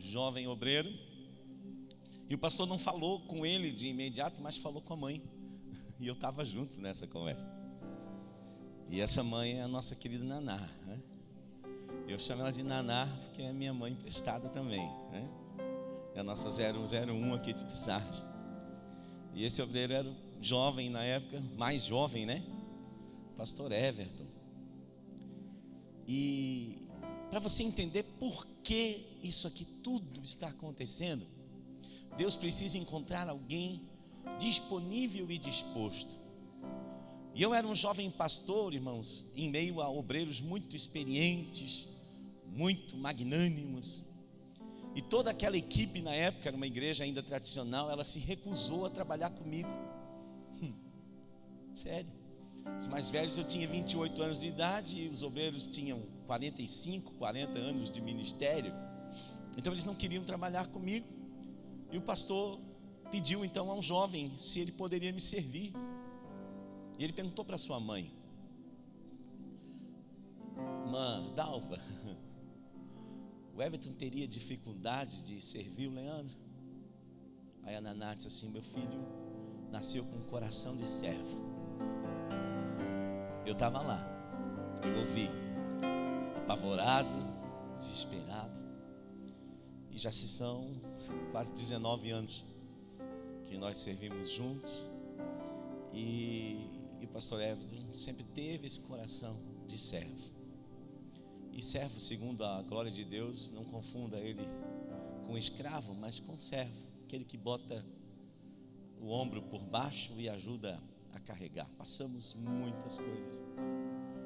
jovem obreiro. E o pastor não falou com ele de imediato, mas falou com a mãe. E eu estava junto nessa conversa. E essa mãe é a nossa querida Naná, né? Eu chamo ela de Naná porque é minha mãe emprestada também, né? É a nossa 001 aqui de Pissarras. E esse obreiro era jovem na época, mais jovem, né? Pastor Everton. E para você entender por que isso aqui tudo está acontecendo, Deus precisa encontrar alguém disponível e disposto. E eu era um jovem pastor, irmãos, em meio a obreiros muito experientes, muito magnânimos. E toda aquela equipe na época, era uma igreja ainda tradicional, ela se recusou a trabalhar comigo. Sério. Os mais velhos, eu tinha 28 anos de idade e os obreiros tinham 45, 40 anos de ministério. Então eles não queriam trabalhar comigo. E o pastor pediu então a um jovem se ele poderia me servir. E ele perguntou para sua mãe: Mãe, Dalva, o Everton teria dificuldade de servir o Leandro? Aí a Naná disse assim: meu filho nasceu com um coração de servo. Eu estava lá, eu ouvi, apavorado, desesperado. E já se são quase 19 anos que nós servimos juntos. E o pastor Everton sempre teve esse coração de servo. E servo, segundo a glória de Deus, não confunda ele com escravo, mas com servo, aquele que bota o ombro por baixo e ajuda a carregar. Passamos muitas coisas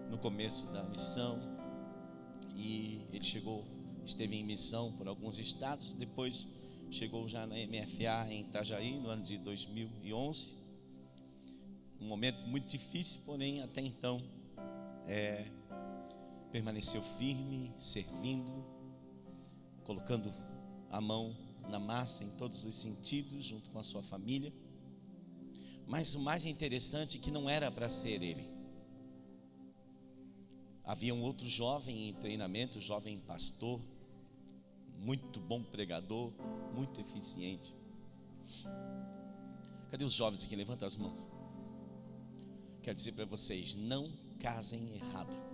no começo da missão, e ele esteve em missão por alguns estados, depois chegou já na MFA em Itajaí no ano de 2011, um momento muito difícil, porém até então permaneceu firme, servindo, colocando a mão na massa em todos os sentidos, junto com a sua família. Mas o mais interessante é que não era para ser ele. Havia um outro jovem em treinamento, jovem pastor, muito bom pregador, muito eficiente. Cadê os jovens aqui? Levanta as mãos. Quero dizer para vocês: não casem errado.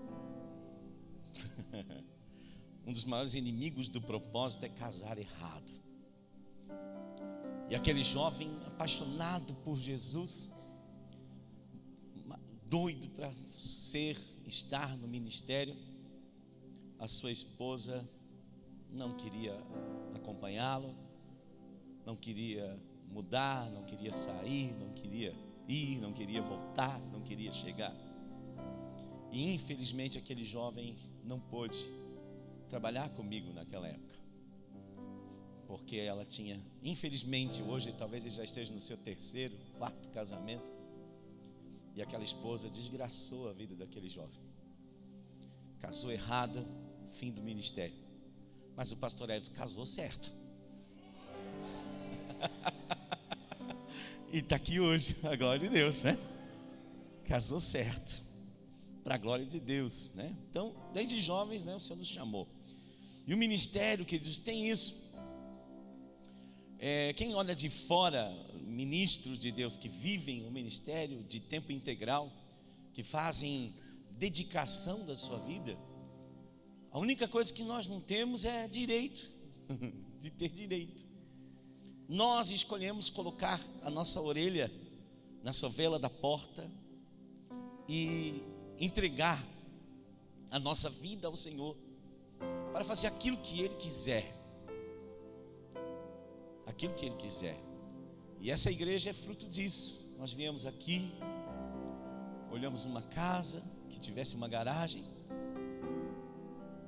Um dos maiores inimigos do propósito é casar errado. E aquele jovem apaixonado por Jesus, doido para estar no ministério, a sua esposa não queria acompanhá-lo, não queria mudar, não queria sair, não queria ir, não queria voltar, não queria chegar. E infelizmente aquele jovem não pôde trabalhar comigo naquela época, porque ela tinha, infelizmente, hoje talvez ele já esteja no seu 3º, 4º casamento, e aquela esposa desgraçou a vida daquele jovem. Casou errada, fim do ministério. Mas o pastor Everton casou certo. E está aqui hoje, a glória de Deus, né? Casou certo, para a glória de Deus, né? Então, desde jovens, né, o Senhor nos chamou. E o ministério, queridos, tem isso. Quem olha de fora, ministros de Deus que vivem o ministério de tempo integral, que fazem dedicação da sua vida, a única coisa que nós não temos é direito, de ter direito. Nós escolhemos colocar a nossa orelha na sovela da porta e entregar a nossa vida ao Senhor para fazer aquilo que Ele quiser. Aquilo que Ele quiser. E essa igreja é fruto disso. Nós viemos aqui, olhamos uma casa que tivesse uma garagem,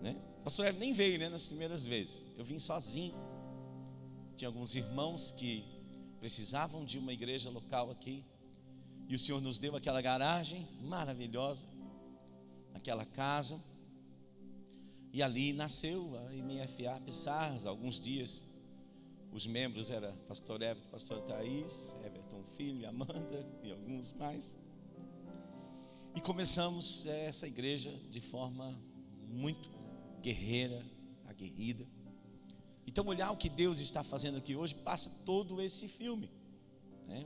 né? O pastor Everton nem veio, né, nas primeiras vezes. Eu vim sozinho. Tinha alguns irmãos que precisavam de uma igreja local aqui, e o Senhor nos deu aquela garagem maravilhosa, aquela casa, e ali nasceu a MFA Pissarras. Alguns dias os membros eram pastor Everton, pastor Thaís, Everton Filho, Amanda e alguns mais. E começamos essa igreja de forma muito guerreira, aguerrida. Então, olhar o que Deus está fazendo aqui hoje passa todo esse filme, né?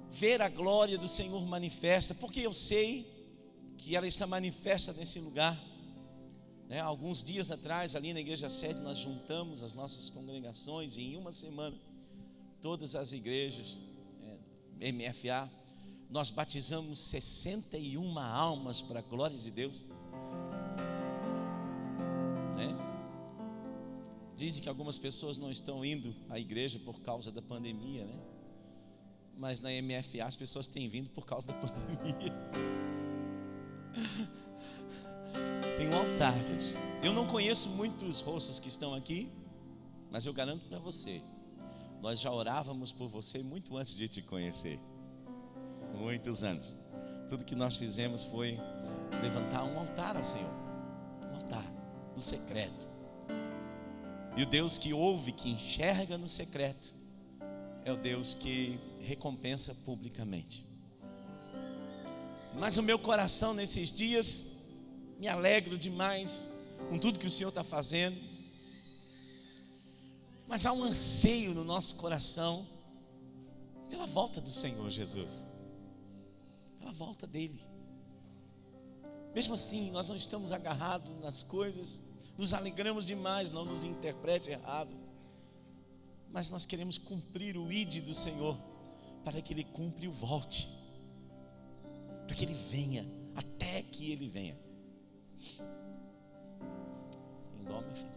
Ver a glória do Senhor manifesta, porque eu sei que ela está manifesta nesse lugar, né? Alguns dias atrás, ali na Igreja Sede, nós juntamos as nossas congregações, e em uma semana, todas as igrejas, MFA, nós batizamos 61 almas para a glória de Deus, né? Dizem que algumas pessoas não estão indo à igreja por causa da pandemia, né? Mas na MFA as pessoas têm vindo por causa da pandemia. Tem um altar, queridos. Eu não conheço muitos rostos que estão aqui, mas eu garanto para você, nós já orávamos por você muito antes de te conhecer. Muitos anos. Tudo que nós fizemos foi levantar um altar ao Senhor. Um altar no secreto. E o Deus que ouve, que enxerga no secreto, é o Deus que recompensa publicamente. Mas o meu coração nesses dias, me alegro demais com tudo que o Senhor está fazendo. Mas há um anseio no nosso coração pela volta do Senhor Jesus, pela volta dele. Mesmo assim, nós não estamos agarrados nas coisas, nos alegramos demais, não nos interprete errado, mas nós queremos cumprir o ide do Senhor, para que Ele cumpra e volte, para que Ele venha, até que Ele venha. Tem dó, meu filho?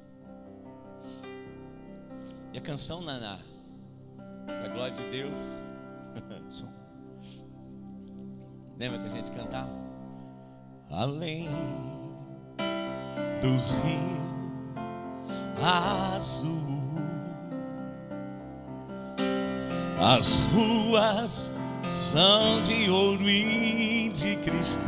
E a canção Naná, para a glória de Deus. Lembra que a gente cantava? Além do rio azul, as ruas são de ouro e de cristais.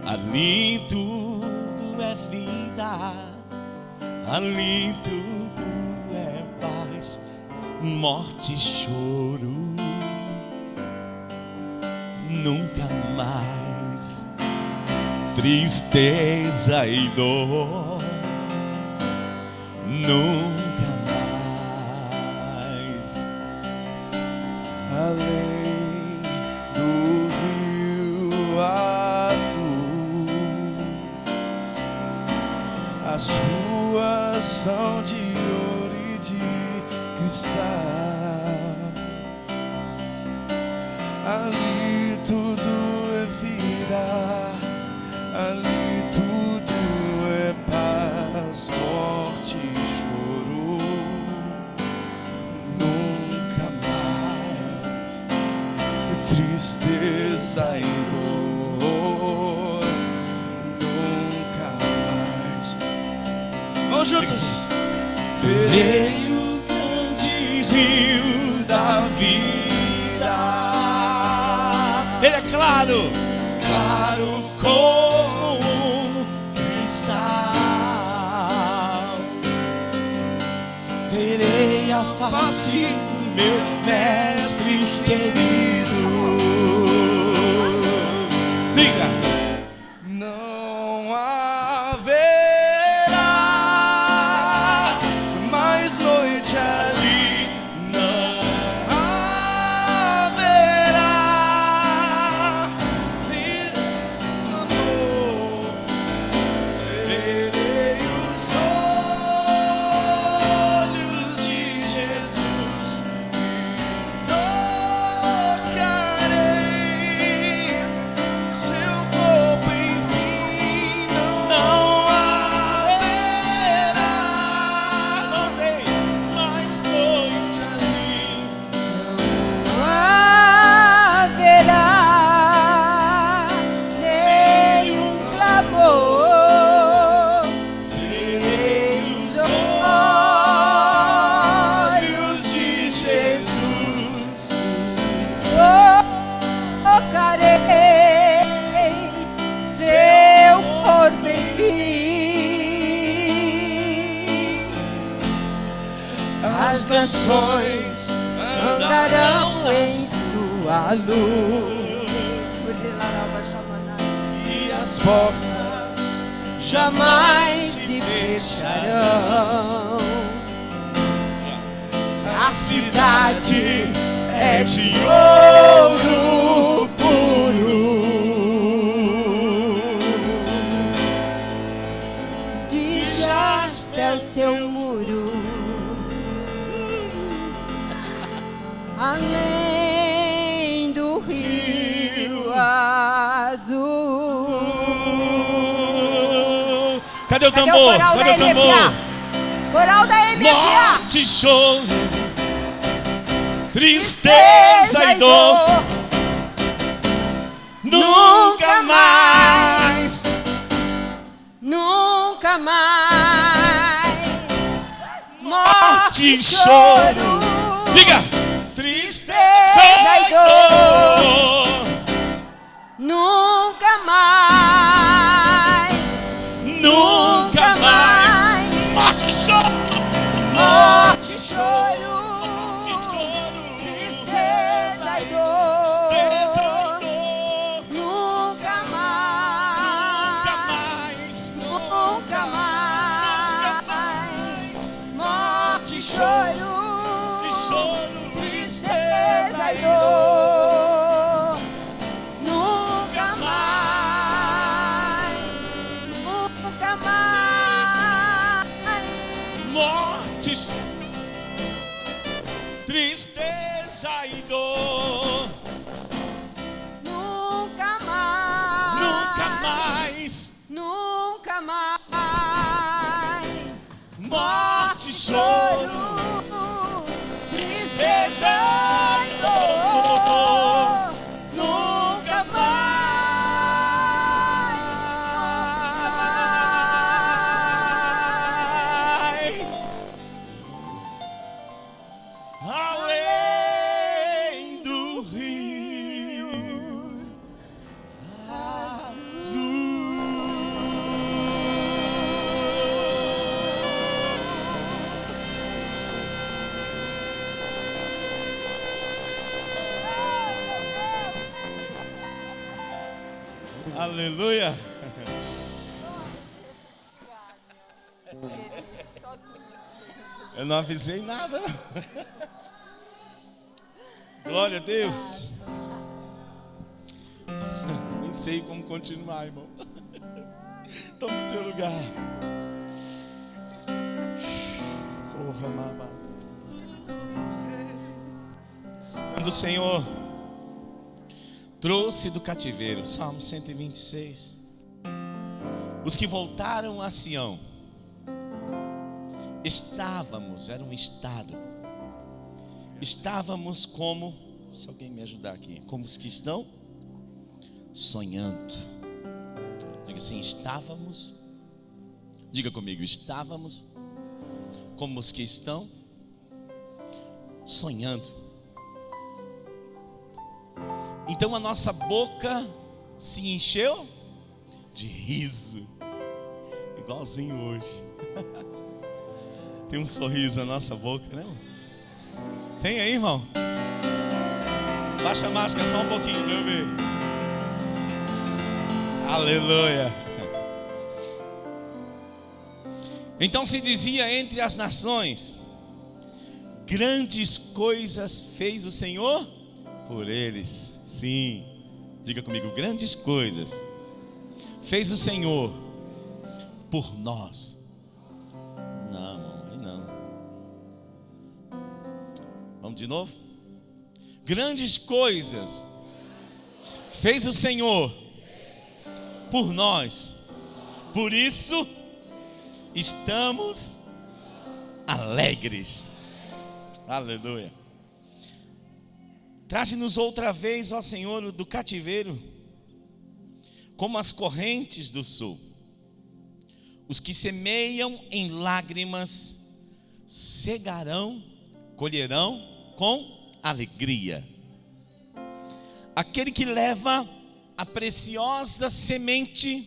Ali tudo é vida, ali tudo é paz, morte e choro, nunca mais tristeza e dor, nunca mais. Além do rio azul, as ruas são de ouro e de cristal. Ali tudo é vida, ali tudo é paz, morte e choro, nunca mais tristeza e dor, nunca mais. Vamos juntos. Verei o grande rio da vida. Ele é claro, claro como cristal. Verei a face do meu mestre querido. Diga. Não haverá mais noite ali, não haverá clamor. Verei os olhos de Jesus e tocarei seu corpo, enfim. Não haverá, não tem mais noite ali. Não haverá nenhum clamor. Verei os olhos de Jesus. Tocarei seu corpo, enfim. As nações Andarão em sua luz. e as portas jamais se fecharão. A cidade é de ouro puro. De jaspe é o seu muro, além do rio azul. Cadê o Cadê tambor? o coral Cadê da o tambor? MFA? Coral da MFA. Morte, choro, tristeza e dor. Nunca mais. Nunca mais. Morte Morte e e choro. choro. Diga. Tristeza e dor. Nunca mais. Nunca mais. Morte e choro. Morte e choro. Morte e choro. Tristeza e Tristeza e dor. dor. Nunca mais. Nunca mais. Nunca mais. Morte e choro. De choro. Tristeza e dor. Nunca mais. Nunca mais. Morte, tristeza e dor. Nunca mais. Nunca mais. Nunca mais. Morte, choro, tristeza e dor. Nunca mais. Além do rio azul. Aleluia. Eu não avisei nada. Glória a Deus. Nem sei como continuar, irmão. Toma no teu lugar. Porra, mamá. Quando o Senhor trouxe do cativeiro, Salmo 126, os que voltaram a Sião, era um estado, estávamos como, se alguém me ajudar aqui, como os que estão sonhando. Diga assim, diga comigo, estávamos como os que estão sonhando. Então a nossa boca se encheu de riso, igualzinho hoje. Tem um sorriso na nossa boca, né, irmão? Tem aí, irmão? Baixa a máscara só um pouquinho pra eu ver. Aleluia. Então se dizia entre as nações: grandes coisas fez o Senhor por eles. Sim, diga comigo, grandes coisas fez o Senhor por nós. Não, irmão, aí não. Vamos de novo? Grandes coisas fez o Senhor por nós. Por isso estamos alegres. Aleluia. Traze-nos outra vez, ó Senhor, do cativeiro, como as correntes do sul. Os que semeiam em lágrimas cegarão, colherão com alegria. Aquele que leva a preciosa semente,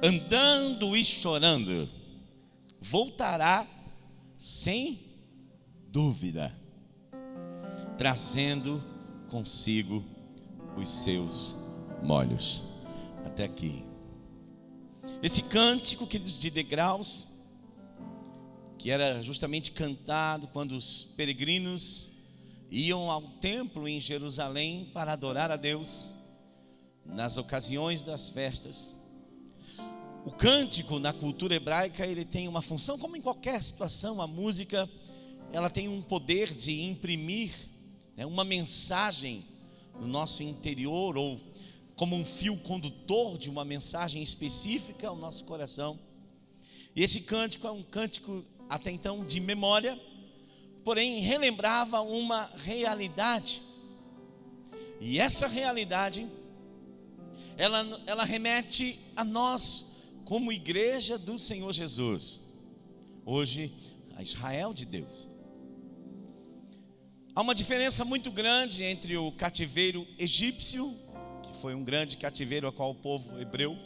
andando e chorando, voltará sem dúvida, trazendo consigo os seus molhos. Até aqui. Esse cântico, queridos, de degraus, que era justamente cantado quando os peregrinos iam ao templo em Jerusalém para adorar a Deus nas ocasiões das festas. O cântico na cultura hebraica, ele tem uma função, como em qualquer situação, a música, ela tem um poder de imprimir, uma mensagem no nosso interior, ou como um fio condutor de uma mensagem específica ao nosso coração. E esse cântico é um cântico até então de memória, porém relembrava uma realidade. E essa realidade, ela remete a nós como igreja do Senhor Jesus, hoje a Israel de Deus. Há uma diferença muito grande entre o cativeiro egípcio, que foi um grande cativeiro a qual o povo hebreu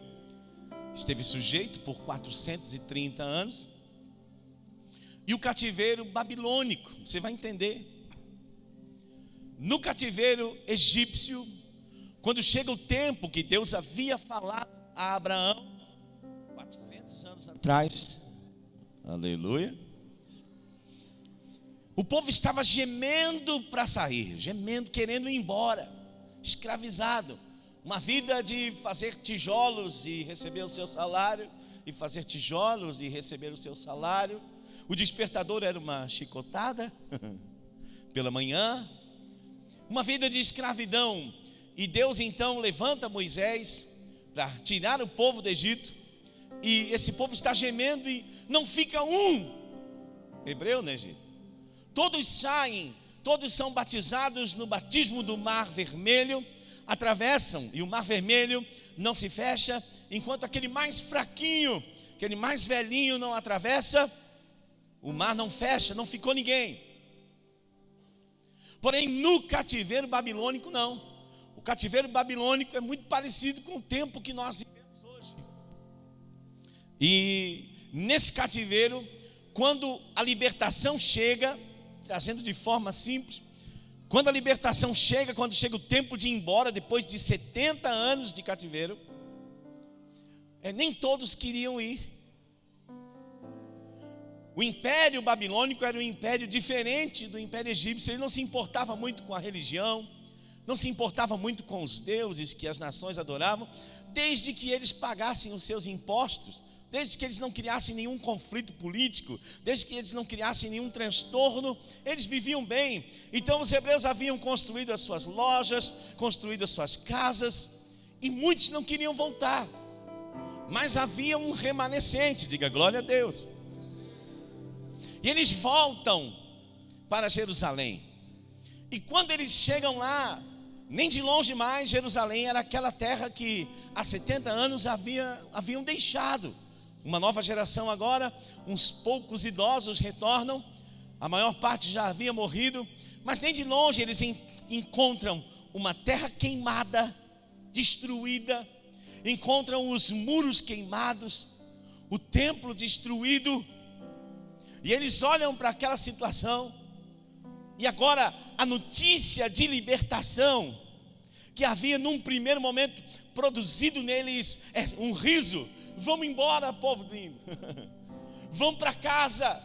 esteve sujeito por 430 anos, e o cativeiro babilônico. Você vai entender. No cativeiro egípcio, quando chega o tempo que Deus havia falado a Abraão 400 anos atrás, aleluia, o povo estava gemendo para sair, gemendo, querendo ir embora, escravizado. Uma vida de fazer tijolos e receber o seu salário, e fazer tijolos e receber o seu salário. O despertador era uma chicotada pela manhã, uma vida de escravidão. E Deus então levanta Moisés para tirar o povo do Egito, e esse povo está gemendo e não fica um hebreu no Egito. Todos saem, todos são batizados no batismo do Mar Vermelho, atravessam, e o Mar Vermelho não se fecha, enquanto aquele mais fraquinho, aquele mais velhinho não atravessa. O mar não fecha, não ficou ninguém. Porém, no cativeiro babilônico não. O cativeiro babilônico é muito parecido com o tempo que nós vivemos hoje. E nesse cativeiro, quando a libertação chega, trazendo de forma simples, quando a libertação chega, quando chega o tempo de ir embora, depois de 70 anos de cativeiro, nem todos queriam ir. O império babilônico era um império diferente do império egípcio. Ele não se importava muito com a religião, não se importava muito com os deuses que as nações adoravam, desde que eles pagassem os seus impostos, desde que eles não criassem nenhum conflito político, desde que eles não criassem nenhum transtorno, eles viviam bem. Então os hebreus haviam construído as suas lojas, construído as suas casas, e muitos não queriam voltar, mas havia um remanescente, diga glória a Deus. E eles voltam para Jerusalém. E quando eles chegam lá, nem de longe mais, Jerusalém era aquela terra que há 70 anos haviam deixado. Uma nova geração agora, uns poucos idosos retornam, a maior parte já havia morrido, mas nem de longe eles encontram uma terra queimada, destruída, encontram os muros queimados, o templo destruído. E eles olham para aquela situação, e agora a notícia de libertação, que havia num primeiro momento produzido neles um riso: vamos embora, povo lindo, vamos para casa,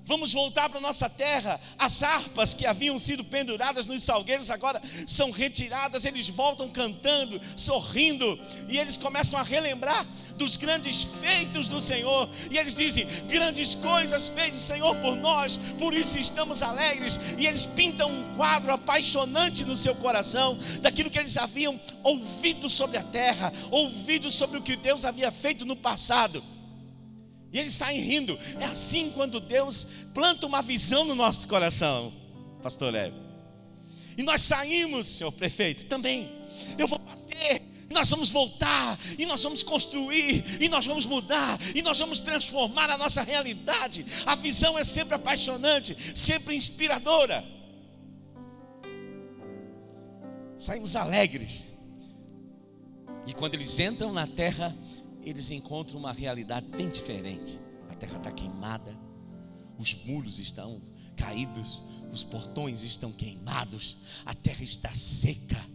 vamos voltar para a nossa terra. As harpas que haviam sido penduradas nos salgueiros agora são retiradas, eles voltam cantando, sorrindo, e eles começam a relembrar dos grandes feitos do Senhor, e eles dizem: grandes coisas fez o Senhor por nós, por isso estamos alegres. E eles pintam um quadro apaixonante no seu coração, daquilo que eles haviam ouvido sobre a terra, ouvido sobre o que Deus havia feito no passado, e eles saem rindo. É assim quando Deus planta uma visão no nosso coração, pastor Hélio. E nós saímos, senhor prefeito, também. Eu vou fazer, nós vamos voltar, e nós vamos construir, e nós vamos mudar, e nós vamos transformar a nossa realidade. A visão é sempre apaixonante, sempre inspiradora. Saímos alegres. E quando eles entram na terra, eles encontram uma realidade bem diferente. A terra está queimada, os muros estão caídos, os portões estão queimados, a terra está seca,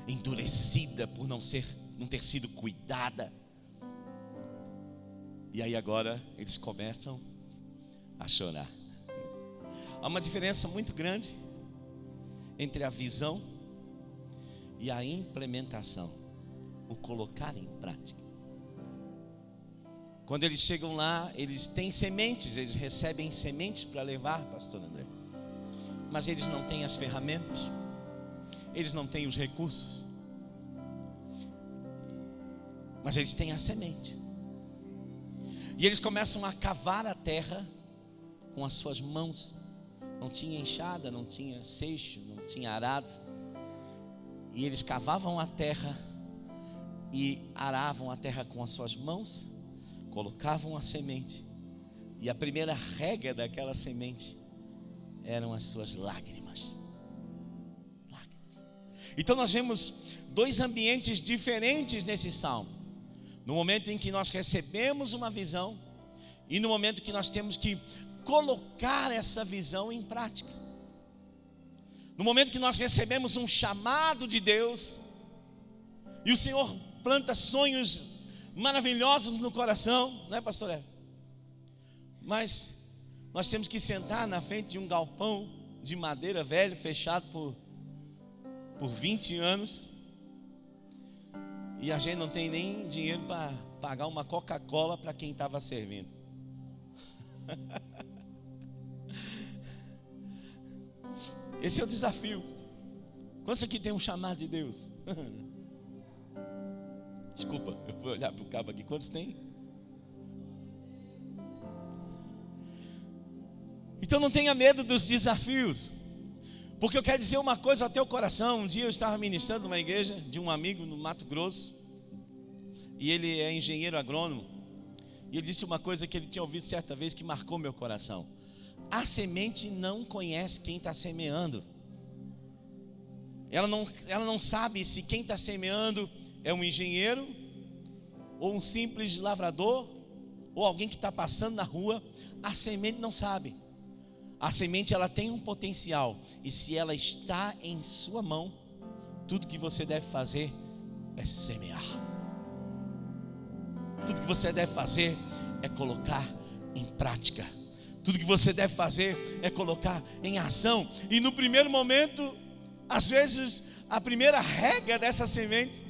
endurecida por não ter sido cuidada. E aí agora eles começam a chorar. Há uma diferença muito grande entre a visão e a implementação, o colocar em prática. Quando eles chegam lá, eles têm sementes, eles recebem sementes para levar, pastor André. Mas eles não têm as ferramentas, eles não têm os recursos, mas eles têm a semente. E eles começam a cavar a terra com as suas mãos. Não tinha enxada, não tinha seixo, não tinha arado. E eles cavavam a terra e aravam a terra com as suas mãos, colocavam a semente. E a primeira rega daquela semente eram as suas lágrimas. Então nós vemos dois ambientes diferentes nesse salmo. No momento em que nós recebemos uma visão e no momento que nós temos que colocar essa visão em prática. No momento que nós recebemos um chamado de Deus e o Senhor planta sonhos maravilhosos no coração, não é, pastor Eva? Mas nós temos que sentar na frente de um galpão de madeira velho, fechado por 20 anos, e a gente não tem nem dinheiro para pagar uma Coca-Cola para quem estava servindo. Esse é o desafio. Quantos aqui tem um chamado de Deus? Desculpa, eu vou olhar para o cabo aqui. Quantos tem? Então não tenha medo dos desafios, porque eu quero dizer uma coisa ao teu coração. Um dia eu estava ministrando numa igreja de um amigo no Mato Grosso, e ele é engenheiro agrônomo, e ele disse uma coisa que ele tinha ouvido certa vez que marcou meu coração: a semente não conhece quem está semeando. Ela não sabe se quem está semeando é um engenheiro, ou um simples lavrador, ou alguém que está passando na rua. A semente não sabe. A semente, ela tem um potencial, e se ela está em sua mão, tudo que você deve fazer é semear. Tudo que você deve fazer é colocar em prática. Tudo que você deve fazer é colocar em ação. E no primeiro momento, às vezes, a primeira rega dessa semente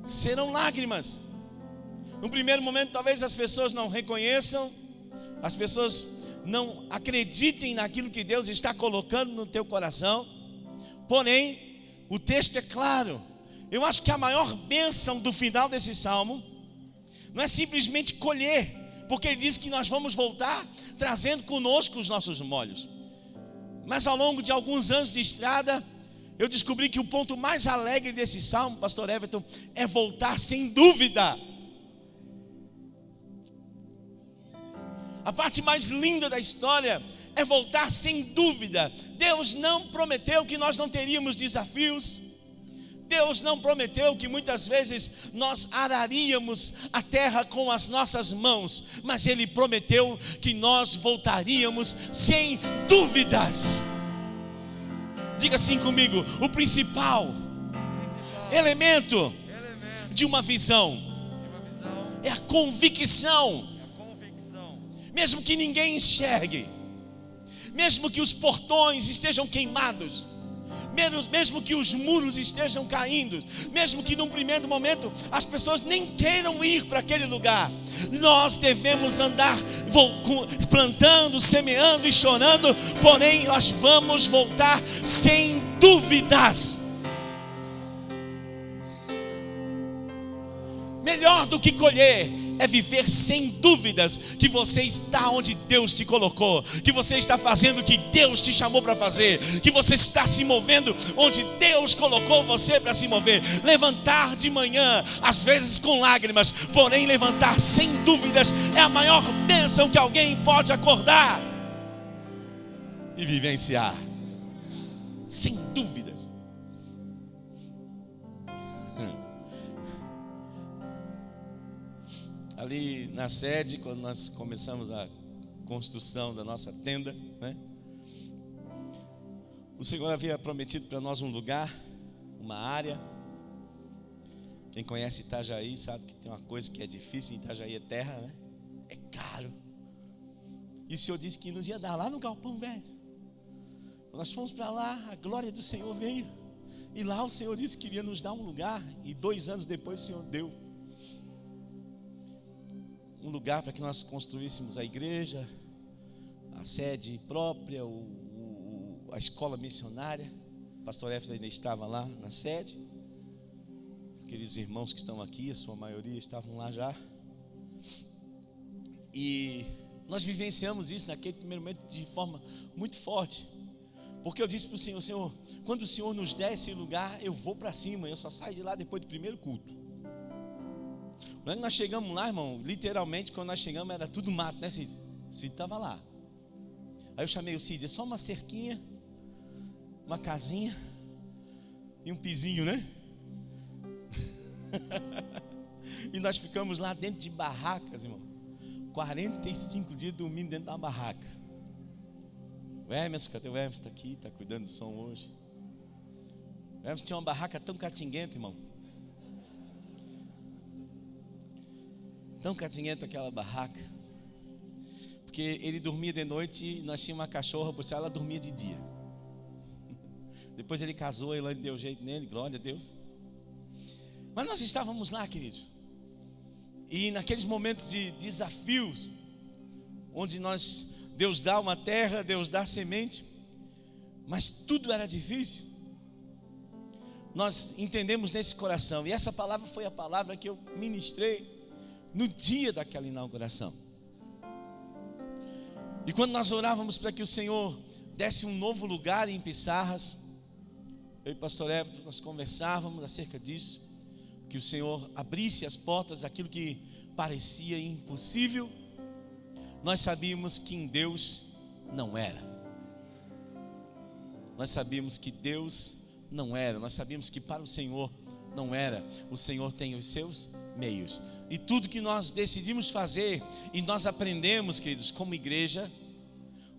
serão lágrimas. No primeiro momento, talvez as pessoas não reconheçam, as pessoas não acreditem naquilo que Deus está colocando no teu coração. Porém, o texto é claro. Eu acho que a maior bênção do final desse salmo não é simplesmente colher, porque ele diz que nós vamos voltar trazendo conosco os nossos molhos. Mas ao longo de alguns anos de estrada, eu descobri que o ponto mais alegre desse salmo, pastor Everton, é voltar sem dúvida. A parte mais linda da história é voltar sem dúvida. Deus não prometeu que nós não teríamos desafios. Deus não prometeu que muitas vezes nós araríamos a terra com as nossas mãos, mas Ele prometeu que nós voltaríamos sem dúvidas. Diga assim comigo: o principal elemento de uma visão é a convicção. Mesmo que ninguém enxergue, mesmo que os portões estejam queimados, mesmo que os muros estejam caindo, mesmo que num primeiro momento as pessoas nem queiram ir para aquele lugar, nós devemos andar plantando, semeando e chorando, porém nós vamos voltar sem dúvidas. Melhor do que colher é viver sem dúvidas que você está onde Deus te colocou, que você está fazendo o que Deus te chamou para fazer, que você está se movendo onde Deus colocou você para se mover. Levantar de manhã, às vezes com lágrimas, porém levantar sem dúvidas é a maior bênção que alguém pode acordar e vivenciar. Sem dúvidas. Ali na sede, quando nós começamos a construção da nossa tenda, né? O Senhor havia prometido para nós um lugar, uma área. Quem conhece Itajaí sabe que tem uma coisa que é difícil em Itajaí, é terra, né? caro. E o Senhor disse que nos ia dar lá no galpão velho. Nós fomos para lá, a glória do Senhor veio. E lá o Senhor disse que iria nos dar um lugar. E 2 anos depois o Senhor deu um lugar para que nós construíssemos a igreja, a sede própria, a escola missionária. O pastor Éfraim ainda estava lá na sede. Aqueles irmãos que estão aqui, a sua maioria estavam lá já. E nós vivenciamos isso naquele primeiro momento de forma muito forte. Porque eu disse para o Senhor: Senhor, quando o Senhor nos der esse lugar, eu vou para cima. Eu só saio de lá depois do primeiro culto. Quando nós chegamos lá, irmão, literalmente quando nós chegamos era tudo mato, né, Cid? Cid estava lá. Aí eu chamei o Cid: é só uma cerquinha, uma casinha e um pizinho, né? E nós ficamos lá dentro de barracas, irmão, 45 dias dormindo dentro de uma barraca. O Emerson, cadê o Emerson? Está aqui, está cuidando do som hoje. O Emerson tinha uma barraca tão catinguenta, irmão, tão catinguenta aquela barraca, porque ele dormia de noite e nós tínhamos uma cachorra, por isso ela dormia de dia. Depois ele casou, a Elaine deu jeito nele, glória a Deus. Mas nós estávamos lá, queridos, e naqueles momentos de desafios, onde Deus dá uma terra, Deus dá semente, mas tudo era difícil. Nós entendemos nesse coração, e essa palavra foi a palavra que eu ministrei no dia daquela inauguração. E quando nós orávamos para que o Senhor desse um novo lugar em Pissarras, eu e o pastor Everton, nós conversávamos acerca disso, que o Senhor abrisse as portas daquilo que parecia impossível. Nós sabíamos que em Deus não era. Nós sabíamos que Deus não era. Nós sabíamos que para o Senhor não era. O Senhor tem os seus meios. E tudo que nós decidimos fazer, e nós aprendemos, queridos, como igreja,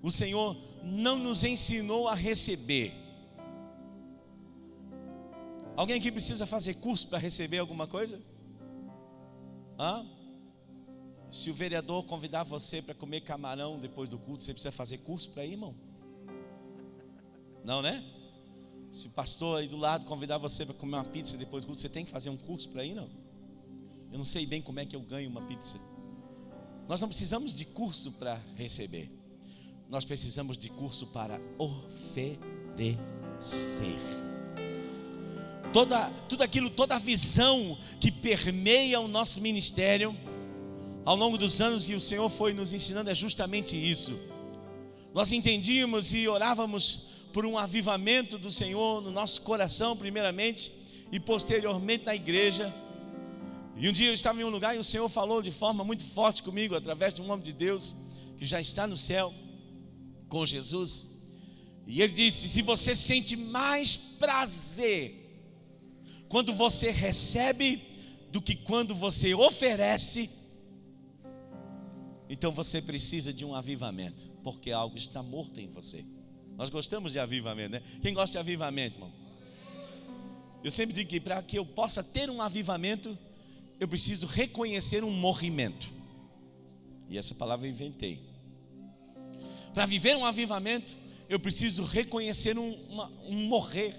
o Senhor não nos ensinou a receber. Alguém aqui precisa fazer curso para receber alguma coisa? Se o vereador convidar você para comer camarão depois do culto, você precisa fazer curso para ir, irmão? Não, né? Se o pastor aí do lado convidar você para comer uma pizza depois do culto, você tem que fazer um curso para ir, não? Eu não sei bem como é que eu ganho uma pizza. Nós não precisamos de curso para receber. Nós precisamos de curso para oferecer. Toda a visão que permeia o nosso ministério ao longo dos anos, e o Senhor foi nos ensinando, é justamente isso. Nós entendíamos e orávamos por um avivamento do Senhor no nosso coração primeiramente, e posteriormente na igreja. E um dia eu estava em um lugar e o Senhor falou de forma muito forte comigo, através de um homem de Deus que já está no céu com Jesus. E ele disse: se você sente mais prazer quando você recebe do que quando você oferece, então você precisa de um avivamento, porque algo está morto em você. Nós gostamos de avivamento, né? Quem gosta de avivamento, irmão? Eu sempre digo que para que eu possa ter um avivamento, eu preciso reconhecer um morrimento. E essa palavra eu inventei. Para viver um avivamento, eu preciso reconhecer um morrer.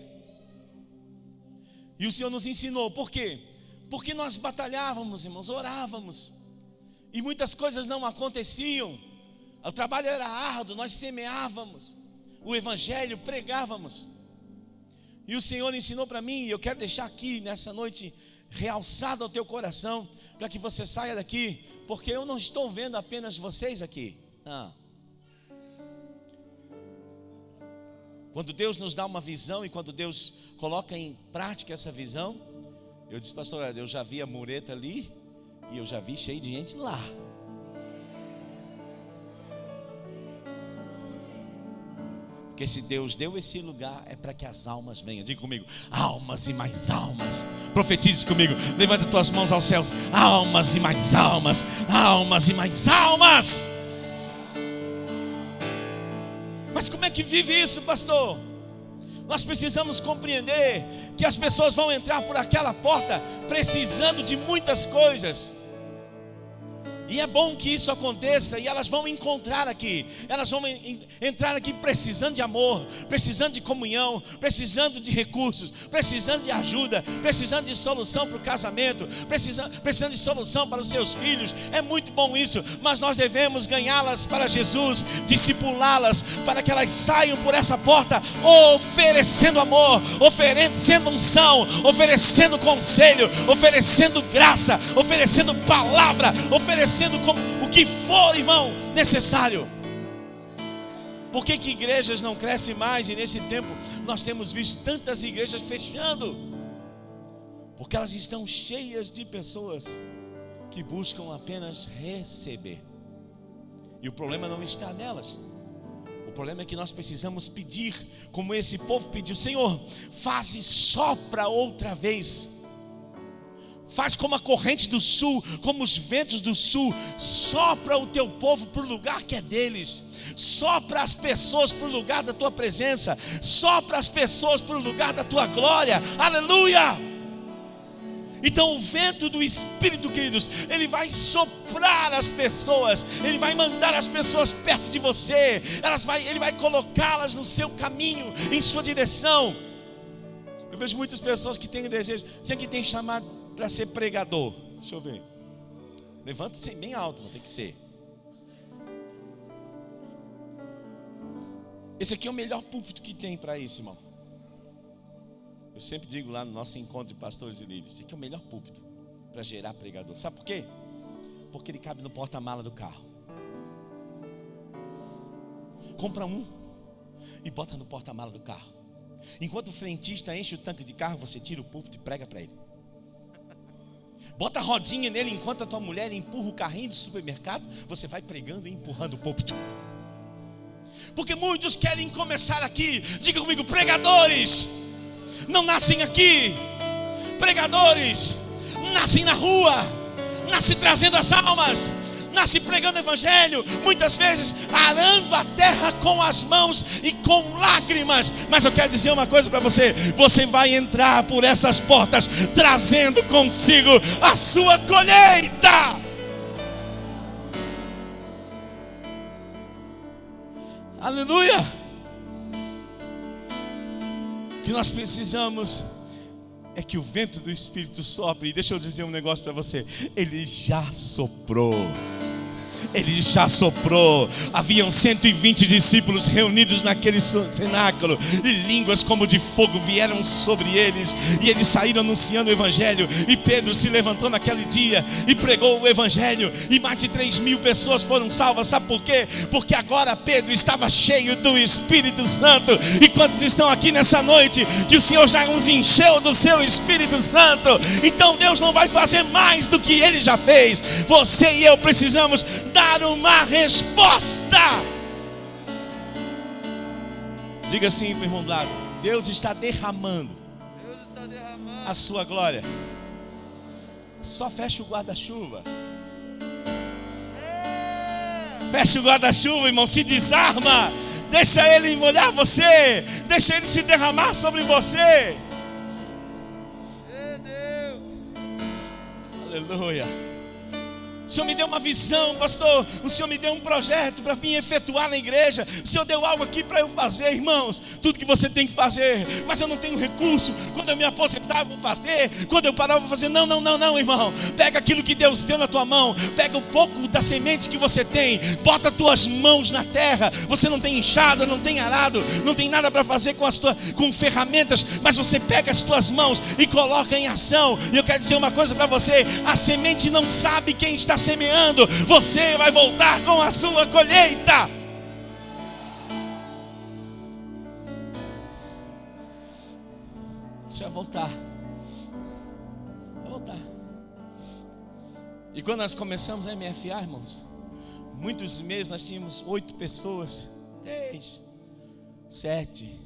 E o Senhor nos ensinou, por quê? Porque nós batalhávamos, irmãos, orávamos, e muitas coisas não aconteciam. O trabalho era árduo, nós semeávamos o evangelho, pregávamos. E o Senhor ensinou para mim, e eu quero deixar aqui nessa noite realçado ao teu coração, para que você saia daqui, porque eu não estou vendo apenas vocês aqui. Não. Quando Deus nos dá uma visão e quando Deus coloca em prática essa visão, eu disse: pastor, eu já vi a mureta ali e eu já vi cheio de gente lá. Porque se Deus deu esse lugar, é para que as almas venham. Diga comigo: almas e mais almas. Profetize comigo, levanta tuas mãos aos céus. Almas e mais almas, almas e mais almas. Mas como é que vive isso, pastor? Nós precisamos compreender que as pessoas vão entrar por aquela porta precisando de muitas coisas, E é bom que isso aconteça, e elas vão encontrar aqui, elas vão entrar aqui precisando de amor, precisando de comunhão, precisando de recursos, precisando de ajuda, precisando de solução para o casamento, precisando de solução para os seus filhos. É muito bom isso, mas nós devemos ganhá-las para Jesus, discipulá-las, para que elas saiam por essa porta oferecendo amor, oferecendo unção, oferecendo conselho, oferecendo graça, oferecendo palavra, oferecendo o que for, irmão, necessário. Por que igrejas não crescem mais? E nesse tempo nós temos visto tantas igrejas fechando, porque elas estão cheias de pessoas que buscam apenas receber. E o problema não está nelas. O problema é que nós precisamos pedir, como esse povo pediu: Senhor, faze sopra outra vez. Faz como a corrente do sul, como os ventos do sul. Sopra o teu povo para o lugar que é deles. Sopra as pessoas para o lugar da tua presença. Sopra as pessoas para o lugar da tua glória. Aleluia! Então o vento do Espírito, queridos, ele vai soprar as pessoas. Ele vai mandar as pessoas perto de você. Ele vai colocá-las no seu caminho, em sua direção. Eu vejo muitas pessoas que têm desejo. Quem aqui tem chamado para ser pregador? Deixa eu ver. Levanta-se bem alto, não tem que ser. Esse aqui é o melhor púlpito que tem para isso, irmão. Eu sempre digo lá no nosso encontro de pastores e líderes: esse aqui é o melhor púlpito para gerar pregador. Sabe por quê? Porque ele cabe no porta-mala do carro. Compra um e bota no porta-mala do carro. Enquanto o frentista enche o tanque de carro, você tira o púlpito e prega para ele. Bota a rodinha nele enquanto a tua mulher empurra o carrinho do supermercado. Você vai pregando e empurrando o púlpito. Porque muitos querem começar aqui. Diga comigo: pregadores não nascem aqui. Pregadores nascem na rua, nascem trazendo as almas, nascem pregando o evangelho, muitas vezes arando a terra com as mãos e com lágrimas. Mas eu quero dizer uma coisa para você: você vai entrar por essas portas trazendo consigo a sua colheita. Aleluia! O que nós precisamos é que o vento do Espírito sopre. E deixa eu dizer um negócio para você: ele já soprou. Ele já soprou. Haviam 120 discípulos reunidos naquele cenáculo, e línguas como de fogo vieram sobre eles, e eles saíram anunciando o evangelho. E Pedro se levantou naquele dia e pregou o evangelho, e mais de 3.000 pessoas foram salvas. Sabe por quê? Porque agora Pedro estava cheio do Espírito Santo. E quantos estão aqui nessa noite que o Senhor já nos encheu do seu Espírito Santo? Então Deus não vai fazer mais do que Ele já fez. Você e eu precisamos dar uma resposta. Diga assim para o irmão do lado: Deus está derramando a sua glória. Só fecha o guarda-chuva. Fecha o guarda-chuva, irmão. Se desarma. Deixa Ele molhar você. Deixa Ele se derramar sobre você. Aleluia. O Senhor me deu uma visão, pastor. O Senhor me deu um projeto para vir efetuar na igreja. O Senhor deu algo aqui para eu fazer, irmãos. Tudo que você tem que fazer. Mas eu não tenho recurso. Quando eu me aposentar, eu vou fazer. Quando eu parar, eu vou fazer. Não, irmão. Pega aquilo que Deus deu na tua mão. Pega o pouco da semente que você tem. Bota as tuas mãos na terra. Você não tem enxada, não tem arado, não tem nada para fazer com ferramentas. Mas você pega as tuas mãos e coloca em ação. E eu quero dizer uma coisa para você: a semente não sabe quem está semeando. Você vai voltar com a sua colheita. Você vai voltar. Vai voltar. E quando nós começamos a MFA, irmãos, muitos meses nós tínhamos 8 pessoas, 10, 7,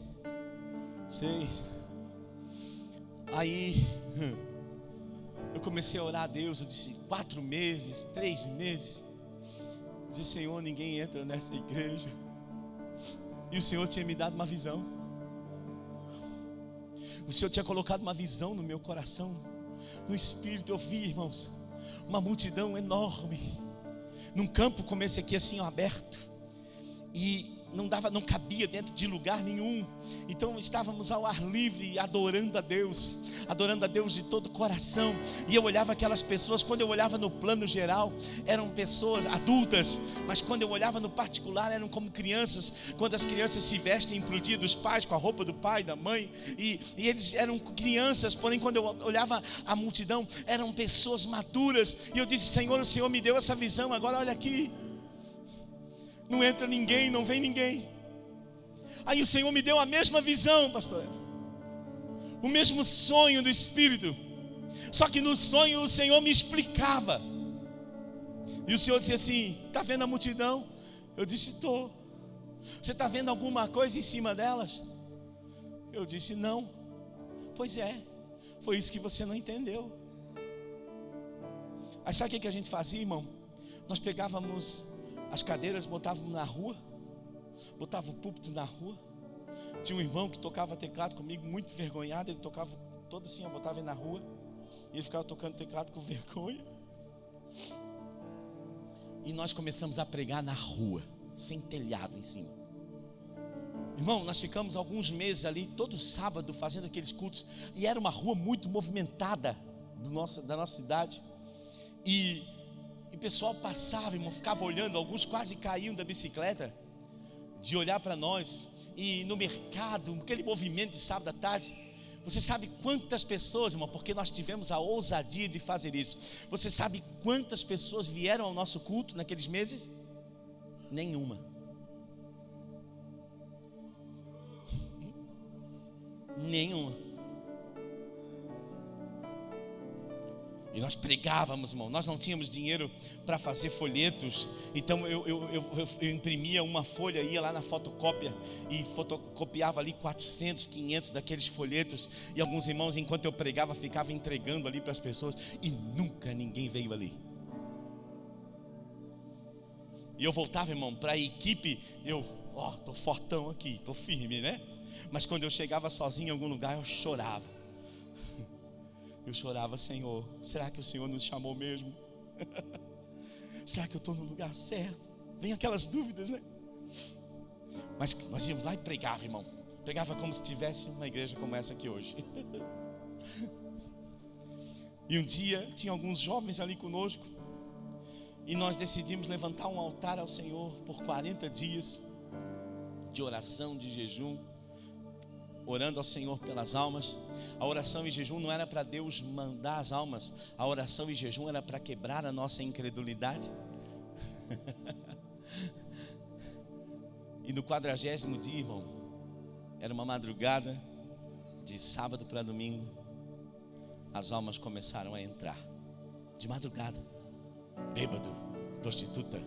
6. Aí eu comecei a orar a Deus. Eu disse: 4 meses, 3 meses. Eu disse: Senhor, ninguém entra nessa igreja. E o Senhor tinha me dado uma visão. O Senhor tinha colocado uma visão no meu coração, no Espírito. Eu vi, irmãos, uma multidão enorme, num campo como esse aqui, assim, ó, aberto, e não cabia dentro de lugar nenhum. Então estávamos ao ar livre, adorando a Deus de todo o coração. E eu olhava aquelas pessoas, quando eu olhava no plano geral, eram pessoas adultas, mas quando eu olhava no particular, eram como crianças. Quando as crianças se vestem pro dia dos pais, com a roupa do pai, da mãe, e eles eram crianças, porém quando eu olhava a multidão, eram pessoas maduras. E eu disse: Senhor, o Senhor me deu essa visão, agora olha aqui, não entra ninguém, não vem ninguém. Aí o Senhor me deu a mesma visão, pastor, o mesmo sonho do Espírito. Só que no sonho o Senhor me explicava. E o Senhor disse assim: está vendo a multidão? Eu disse: estou. Você está vendo alguma coisa em cima delas? Eu disse: não. Pois é, foi isso que você não entendeu. Aí sabe o que a gente fazia, irmão? Nós pegávamos as cadeiras, botávamos na rua, botava o púlpito na rua. Tinha um irmão que tocava teclado comigo, muito envergonhado. Ele tocava todo assim, eu botava ele na rua, e ele ficava tocando teclado com vergonha. E nós começamos a pregar na rua, sem telhado em cima. Irmão, nós ficamos alguns meses ali, todo sábado, fazendo aqueles cultos. E era uma rua muito movimentada da nossa cidade. E o pessoal passava, irmão, ficava olhando. Alguns quase caíam da bicicleta, de olhar para nós. E no mercado, aquele movimento de sábado à tarde. Você sabe quantas pessoas, irmão, porque nós tivemos a ousadia de fazer isso. Você sabe quantas pessoas vieram ao nosso culto naqueles meses? Nenhuma. Nenhuma. E nós pregávamos, irmão. Nós não tínhamos dinheiro para fazer folhetos. Então eu imprimia uma folha, ia lá na fotocópia e fotocopiava ali 400, 500 daqueles folhetos. E alguns irmãos, enquanto eu pregava, ficavam entregando ali para as pessoas. E nunca ninguém veio ali. E eu voltava, irmão, para a equipe. Tô fortão aqui, tô firme, né? Mas quando eu chegava sozinho em algum lugar, eu chorava. Eu chorava: Senhor, será que o Senhor nos chamou mesmo? Será que eu estou no lugar certo? Vem aquelas dúvidas, né? Mas nós íamos lá e pregava, irmão. Pregava como se tivesse uma igreja como essa aqui hoje. E um dia tinha alguns jovens ali conosco, e nós decidimos levantar um altar ao Senhor por 40 dias de oração, de jejum, orando ao Senhor pelas almas. A oração e jejum não era para Deus mandar as almas. A oração e jejum era para quebrar a nossa incredulidade. E no 40º dia, irmão, era uma madrugada de sábado para domingo, as almas começaram a entrar. De madrugada, bêbado, prostituta,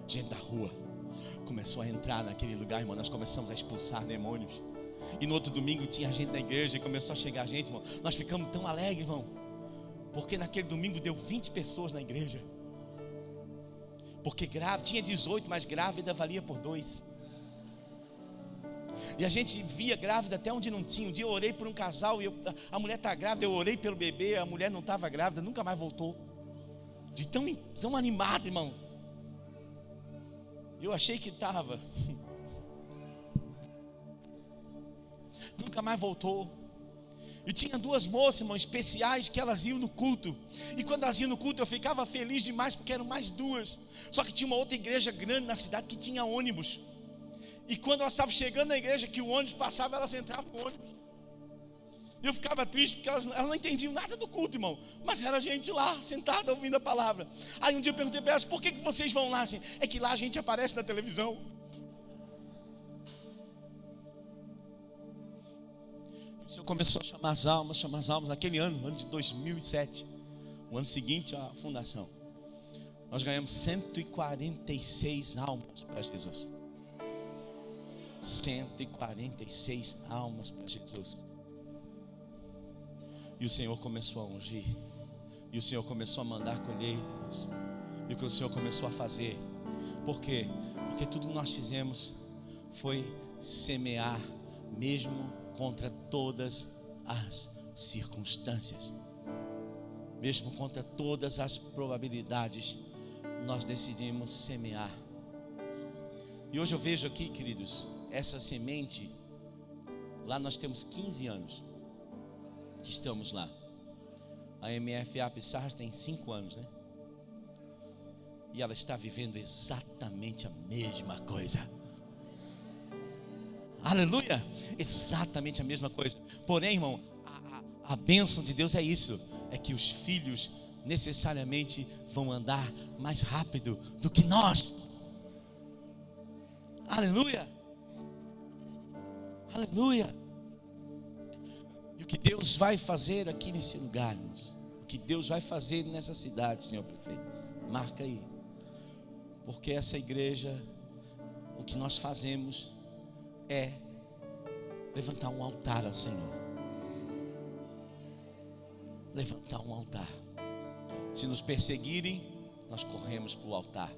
gente da rua começou a entrar naquele lugar, irmão. Nós começamos a expulsar demônios. E no outro domingo tinha gente na igreja e começou a chegar gente, irmão. Nós ficamos tão alegres, irmão, porque naquele domingo deu 20 pessoas na igreja. Porque tinha 18, mas grávida valia por 2. E a gente via grávida até onde não tinha. Um dia eu orei por um casal e a mulher está grávida. Eu orei pelo bebê, a mulher não estava grávida, nunca mais voltou. De tão animado, irmão. Eu achei que estava. Nunca mais voltou. E tinha 2 moças, irmão, especiais, que elas iam no culto. E quando elas iam no culto, eu ficava feliz demais, porque eram mais 2. Só que tinha uma outra igreja grande na cidade que tinha ônibus. E quando elas estavam chegando na igreja, que o ônibus passava, elas entravam no ônibus. E eu ficava triste, porque elas não entendiam nada do culto, irmão. Mas era gente lá, sentada, ouvindo a palavra. Aí um dia eu perguntei para elas: por que vocês vão lá? Assim, é que lá a gente aparece na televisão. O Senhor começou a chamar as almas. Naquele ano de 2007, o ano seguinte à fundação, nós ganhamos 146 almas para Jesus. 146 almas para Jesus. E o Senhor começou a ungir. E o Senhor começou a mandar colheitas. E o que o Senhor começou a fazer. Por quê? Porque tudo que nós fizemos foi semear, mesmo contra todas as circunstâncias, mesmo contra todas as probabilidades, nós decidimos semear. E hoje eu vejo aqui, queridos, essa semente. Lá nós temos 15 anos que estamos lá. A MFA Pissarras tem 5 anos, né? E ela está vivendo exatamente a mesma coisa. Aleluia! Exatamente a mesma coisa. Porém, irmão, a bênção de Deus é isso. É que os filhos necessariamente vão andar mais rápido do que nós. Aleluia! Aleluia! E o que Deus vai fazer aqui nesse lugar, irmãos? O que Deus vai fazer nessa cidade, senhor prefeito? Marca aí. Porque essa igreja, o que nós fazemos é levantar um altar ao Senhor. Levantar um altar. Se nos perseguirem, nós corremos para o altar.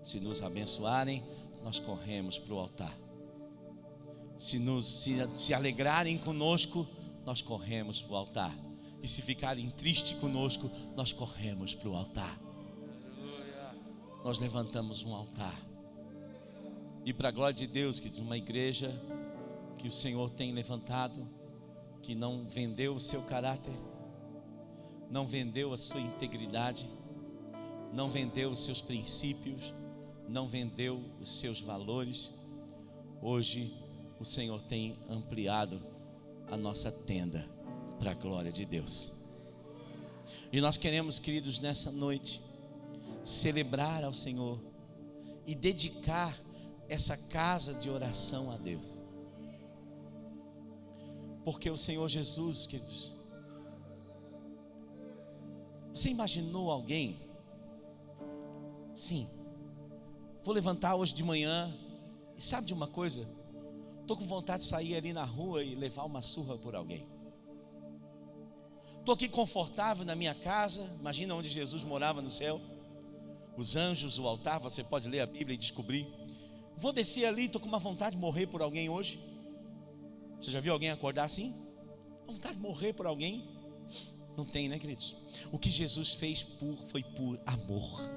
Se nos abençoarem, nós corremos para o altar. Se alegrarem conosco, nós corremos para o altar. E se ficarem tristes conosco, nós corremos para o altar. Nós levantamos um altar. E para a glória de Deus, que diz uma igreja que o Senhor tem levantado, que não vendeu o seu caráter, não vendeu a sua integridade, não vendeu os seus princípios, não vendeu os seus valores. Hoje o Senhor tem ampliado a nossa tenda para a glória de Deus. E nós queremos, queridos, nessa noite celebrar ao Senhor e dedicar essa casa de oração a Deus. Porque o Senhor Jesus, queridos, você imaginou alguém? Sim. Vou levantar hoje de manhã e sabe de uma coisa? Estou com vontade de sair ali na rua e levar uma surra por alguém. Estou aqui confortável na minha casa. Imagina onde Jesus morava no céu. Os anjos, o altar, você pode ler a Bíblia e descobrir. Vou descer ali, estou com uma vontade de morrer por alguém hoje. Você já viu alguém acordar assim? Vontade de morrer por alguém? Não tem, né, queridos? O que Jesus fez foi por amor.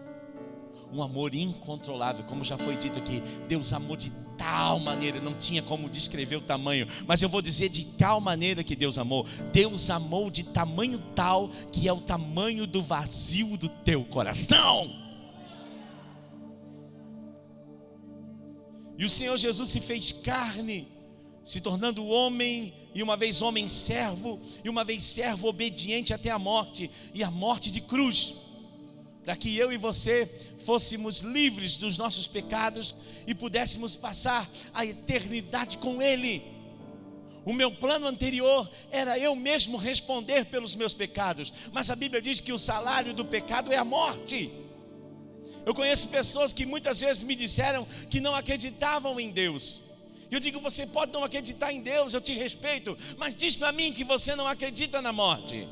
Um amor incontrolável, como já foi dito aqui. Deus amou de tal maneira, não tinha como descrever o tamanho, mas eu vou dizer de tal maneira que Deus amou. Deus amou de tamanho tal, que é o tamanho do vazio do teu coração. E o Senhor Jesus se fez carne, se tornando homem, e uma vez homem servo, e uma vez servo obediente até a morte, e a morte de cruz, para que eu e você fôssemos livres dos nossos pecados e pudéssemos passar a eternidade com Ele. O meu plano anterior era eu mesmo responder pelos meus pecados, mas a Bíblia diz que o salário do pecado é a morte. Eu conheço pessoas que muitas vezes me disseram que não acreditavam em Deus. Eu digo, você pode não acreditar em Deus, eu te respeito, mas diz para mim que você não acredita na morte.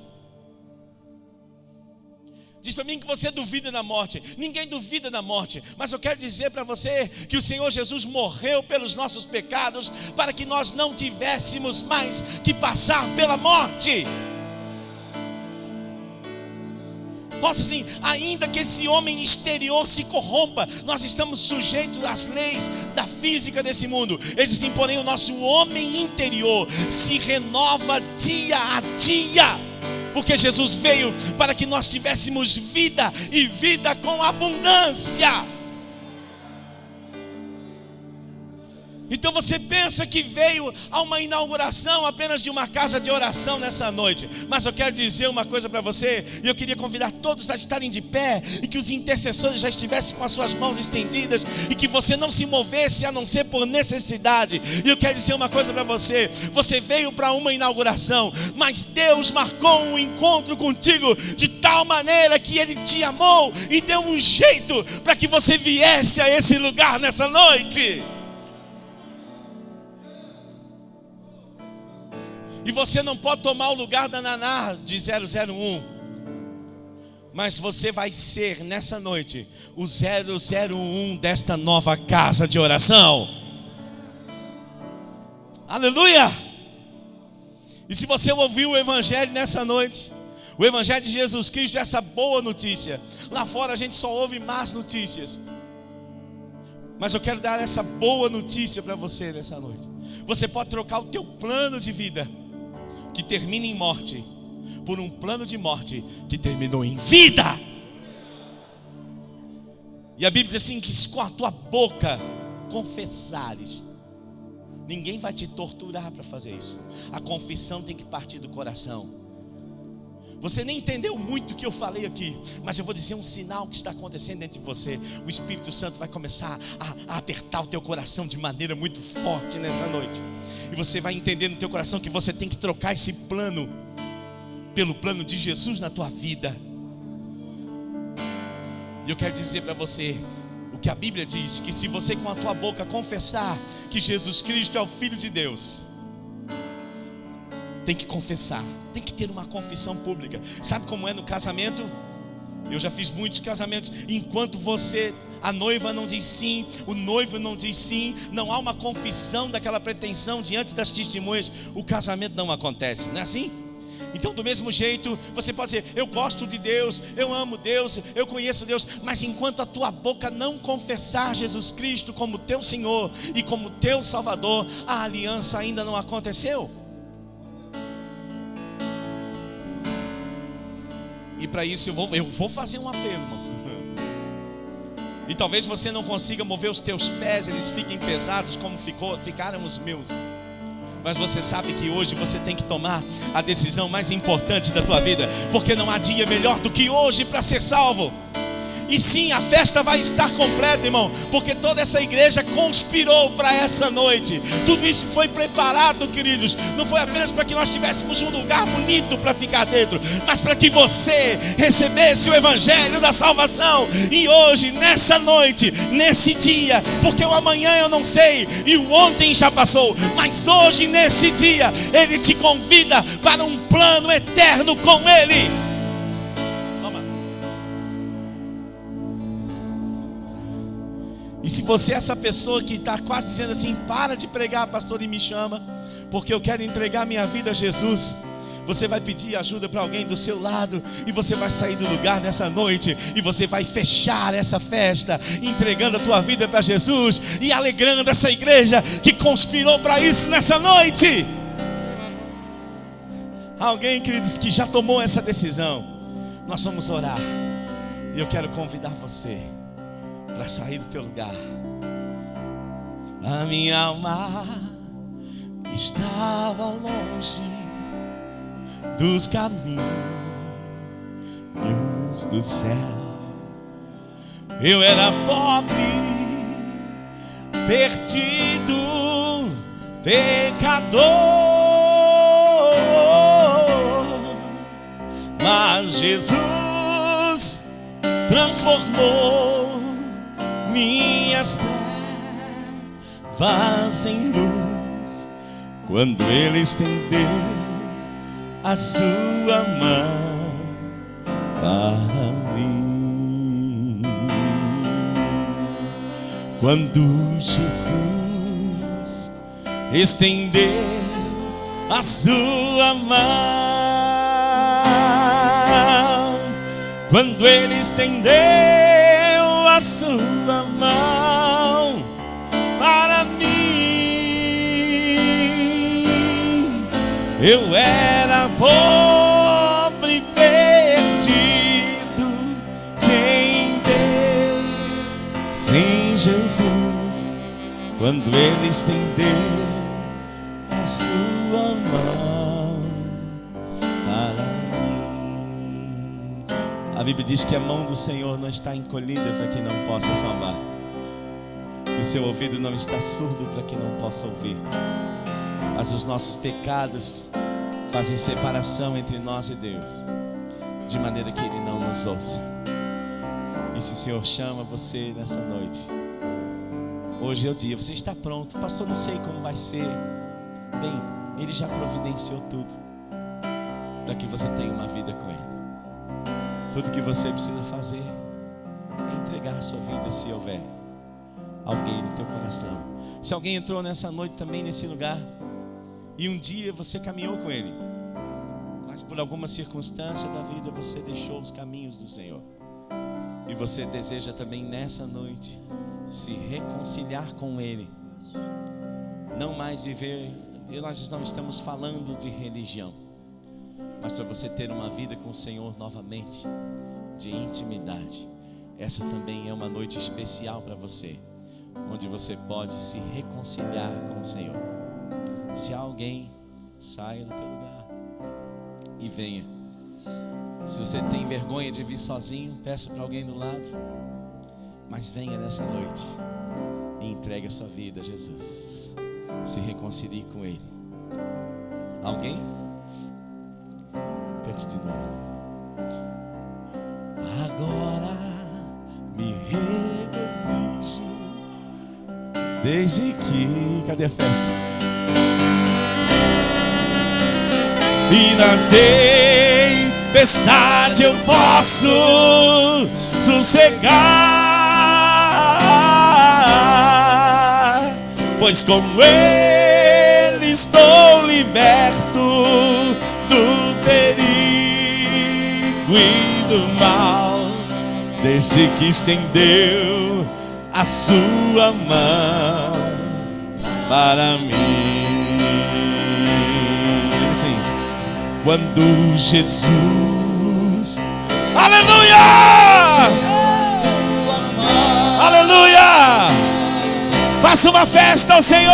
Diz para mim que você duvida da morte. Ninguém duvida da morte, mas eu quero dizer para você que o Senhor Jesus morreu pelos nossos pecados, para que nós não tivéssemos mais que passar pela morte. Nossa, assim, ainda que esse homem exterior se corrompa, nós estamos sujeitos às leis da física desse mundo. Ele diz assim, porém o nosso homem interior se renova dia a dia, porque Jesus veio para que nós tivéssemos vida e vida com abundância. Então você pensa que veio a uma inauguração apenas de uma casa de oração nessa noite, mas eu quero dizer uma coisa para você, e eu queria convidar todos a estarem de pé, e que os intercessores já estivessem com as suas mãos estendidas, e que você não se movesse a não ser por necessidade. E eu quero dizer uma coisa para você, você veio para uma inauguração, mas Deus marcou um encontro contigo de tal maneira que Ele te amou e deu um jeito para que você viesse a esse lugar nessa noite. E você não pode tomar o lugar da Naná de 001. Mas você vai ser nessa noite o 001 desta nova casa de oração. Aleluia! E se você ouviu o Evangelho nessa noite, o Evangelho de Jesus Cristo, essa boa notícia, Lá fora a gente só ouve más notícias. Mas eu quero dar essa boa notícia para você nessa noite. Você pode trocar o teu plano de vida, que termina em morte, por um plano de morte que terminou em vida. E a Bíblia diz assim, que se com a tua boca confessares, ninguém vai te torturar para fazer isso. A confissão tem que partir do coração. Você nem entendeu muito o que eu falei aqui, mas eu vou dizer um sinal que está acontecendo dentro de você. O Espírito Santo vai começar a apertar o teu coração de maneira muito forte nessa noite. E você vai entender no teu coração que você tem que trocar esse plano pelo plano de Jesus na tua vida. E eu quero dizer para você o que a Bíblia diz, que se você com a tua boca confessar que Jesus Cristo é o Filho de Deus, tem que confessar, tem que ter uma confissão pública. Sabe como é no casamento? Eu já fiz muitos casamentos. Enquanto a noiva não diz sim, o noivo não diz sim, não há uma confissão daquela pretensão diante das testemunhas, o casamento não acontece, não é assim? Então do mesmo jeito, você pode dizer, eu gosto de Deus, eu amo Deus, eu conheço Deus, mas enquanto a tua boca não confessar Jesus Cristo como teu Senhor e como teu Salvador, a aliança ainda não aconteceu. E para isso eu vou fazer um apelo, irmão. E talvez você não consiga mover os teus pés, eles fiquem pesados como ficaram os meus. Mas você sabe que hoje você tem que tomar a decisão mais importante da tua vida, porque não há dia melhor do que hoje para ser salvo. E sim, a festa vai estar completa, irmão, porque toda essa igreja conspirou para essa noite. Tudo isso foi preparado, queridos. Não foi apenas para que nós tivéssemos um lugar bonito para ficar dentro, mas para que você recebesse o evangelho da salvação. E hoje, nessa noite, nesse dia, porque o amanhã eu não sei e o ontem já passou, mas hoje, nesse dia, Ele te convida para um plano eterno com Ele. E se você é essa pessoa que está quase dizendo assim, para de pregar, pastor, e me chama, porque eu quero entregar minha vida a Jesus, você vai pedir ajuda para alguém do seu lado, e você vai sair do lugar nessa noite, e você vai fechar essa festa, entregando a tua vida para Jesus, e alegrando essa igreja que conspirou para isso nessa noite. Alguém, queridos, que já tomou essa decisão, nós vamos orar, e eu quero convidar você para sair do teu lugar. A minha alma estava longe dos caminhos do céu. Eu era pobre, perdido, pecador, mas Jesus transformou minhas trevas em luz, quando Ele estendeu a sua mão para mim. Quando Jesus estendeu a sua mão, quando Ele estendeu a sua mão para mim, eu era pobre, perdido, sem Deus, sem Jesus, quando Ele estendeu a sua mão para mim. A Bíblia diz que a mão do Senhor não está encolhida para que não possa salvar, que o seu ouvido não está surdo para que não possa ouvir, mas os nossos pecados fazem separação entre nós e Deus, de maneira que Ele não nos ouça. E se o Senhor chama você nessa noite, hoje é o dia, você está pronto, pastor, não sei como vai ser. Bem, Ele já providenciou tudo para que você tenha uma vida com Ele. Tudo que você precisa fazer é entregar a sua vida, se houver alguém no teu coração. Se alguém entrou nessa noite também nesse lugar e um dia você caminhou com Ele, mas por alguma circunstância da vida você deixou os caminhos do Senhor, e você deseja também nessa noite se reconciliar com Ele, não mais viver, nós não estamos falando de religião, mas para você ter uma vida com o Senhor novamente, de intimidade. Essa também é uma noite especial para você, onde você pode se reconciliar com o Senhor. Se há alguém, saia do teu lugar e venha. Se você tem vergonha de vir sozinho, peça para alguém do lado, mas venha nessa noite e entregue a sua vida a Jesus. Se reconcilie com Ele. Alguém? Cante de novo. Agora me regozijo, desde que... Cadê a festa? E na tempestade eu posso sossegar, pois com Ele estou liberto do perigo e do mal, desde que estendeu a sua mão para mim. Sim. Quando Jesus, aleluia, aleluia, faça uma festa ao Senhor,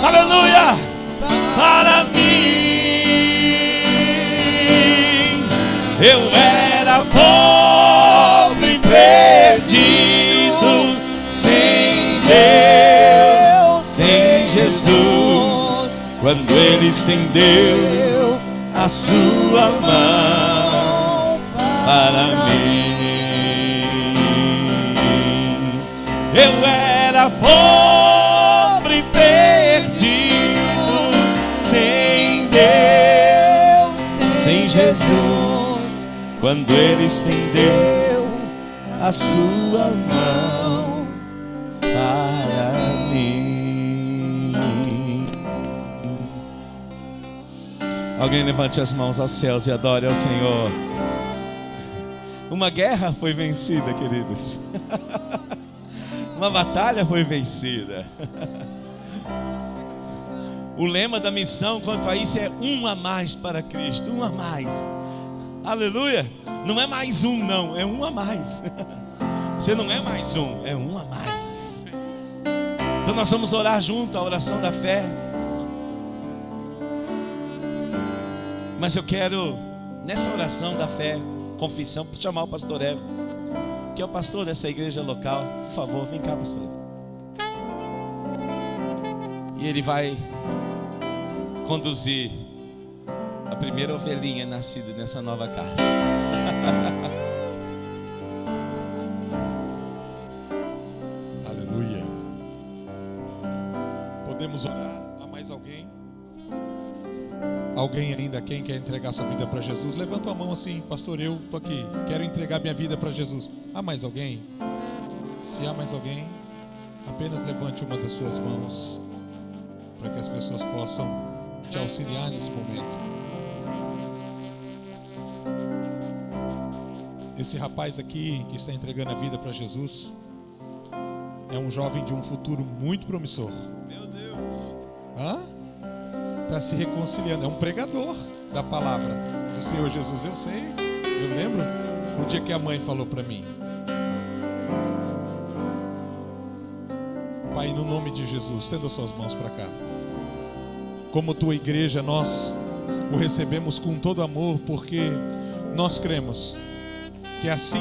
aleluia, para mim. Eu era pobre e perdido, sem Deus, sem Jesus, quando Ele estendeu a sua mão para mim. Eu era pobre e perdido, sem Deus, sem Jesus, quando Ele estendeu a sua mão para mim. Alguém levante as mãos aos céus e adore ao Senhor. Uma guerra foi vencida, queridos. Uma batalha foi vencida. O lema da missão quanto a isso é um a mais para Cristo, um a mais. Aleluia. Não é mais um, não, é um a mais. Você não é mais um, é um a mais. Então nós vamos orar junto, a oração da fé. Mas eu quero, nessa oração da fé, confissão, chamar o pastor Everton, que é o pastor dessa igreja local. Por favor, vem cá, pastor. E ele vai conduzir a primeira ovelhinha nascida nessa nova casa. Aleluia. Podemos orar? Há mais alguém? Alguém ainda, quem quer entregar sua vida para Jesus? Levanta a mão assim, pastor, eu estou aqui, quero entregar minha vida para Jesus. Há mais alguém? Se há mais alguém, apenas levante uma das suas mãos, para que as pessoas possam te auxiliar nesse momento. Esse rapaz aqui que está entregando a vida para Jesus é um jovem de um futuro muito promissor. Meu Deus. Está se reconciliando, é um pregador da palavra do Senhor Jesus. Eu sei, eu lembro o dia que a mãe falou para mim: Pai, no nome de Jesus, estenda suas mãos para cá. Como tua igreja, nós o recebemos com todo amor, porque nós cremos que assim